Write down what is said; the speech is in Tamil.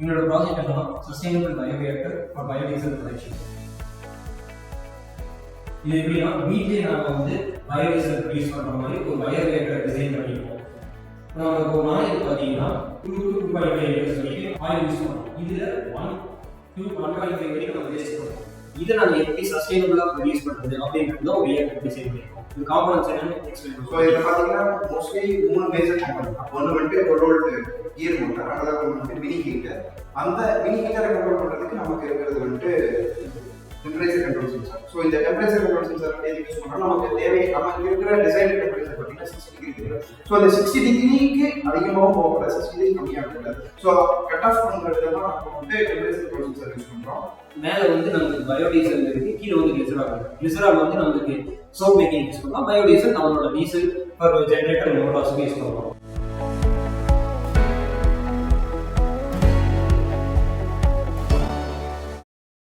என்னோட ப்ராஜெக்ட் என்னன்னா sustainable bioreactor for biodiesel production. இது எப்படின்னா வீட்லேயே நாங்கள் வந்து பயோடீசல் ப்ரொடியூஸ் பண்ணுற மாதிரி ஒரு பயோரியாக்டர் டிசைன் பண்ணியிருக்கோம். நம்ம இப்போ நாளைக்கு பார்த்தீங்கன்னா 2.5 லிட்டர்ஸ் வரைக்கும் ஆயில் யூஸ் பண்ணுறோம். இதில் 1.5 வரைக்கும் நம்ம வேஸ்ட் பண்ணுறோம். இதை நாங்கள் எப்படி சஸ்டைனபிளாக ப்ரொடியூஸ் பண்ணுறது அப்படின்றது தான் ஒரு ரியாக்டர் டிசைன் பண்ணியிருக்கோம். இது காம்பனன்ட்ஸ் என்னன்னு எக்ஸ்பிளைன். ஸோ இதில் பார்த்தீங்கன்னா மோஸ்ட்லி 3 மேஜர் காம்பனன்ட். ஒன்று வந்துட்டு ஒரு கியர் மோட்டார், அதாவது வந்துட்டு மினி ஹீட்டர். அந்த மினி ஹீட்டரை கண்ட்ரோல் பண்ணுறதுக்கு நமக்கு இருக்கிறது வந்துட்டு டெம்பரேச்சர் கண்ட்ரோல் சென்சார். ஸோ இந்த டெம்பரேச்சர் கண்ட்ரோல் சென்சார் எதுக்கு யூஸ் பண்ணால் நமக்கு தேவை, நமக்கு இருக்கிற டிசைன் டெம்பரேச்சர் பார்த்தீங்கன்னா 60 டிகிரி தேவை. ஸோ அந்த 60 டிகிரிக்கு அதிகமாகவும் போகக்கூடாது, 60 டிகிரி கம்மியாக கூடாது. ஸோ கட் ஆஃப் பண்ணுறது தான் நம்ம வந்து டெம்பரேச்சர் கண்ட்ரோல் சென்சார் யூஸ் பண்ணுறோம். மேலே வந்து நமக்கு பயோடீசல் இருக்கு, கீழே வந்து கிளிசரால் இருக்கு. கிளிசரால் வந்து நமக்கு சோப் மேக்கிங் யூஸ் பண்ணலாம், பயோடீசல் நம்மளோட டீசல் ஃபார் ஜெனரேட்டர் மோட்டார்ஸ்க்கு யூஸ் பண்ணுறோம்.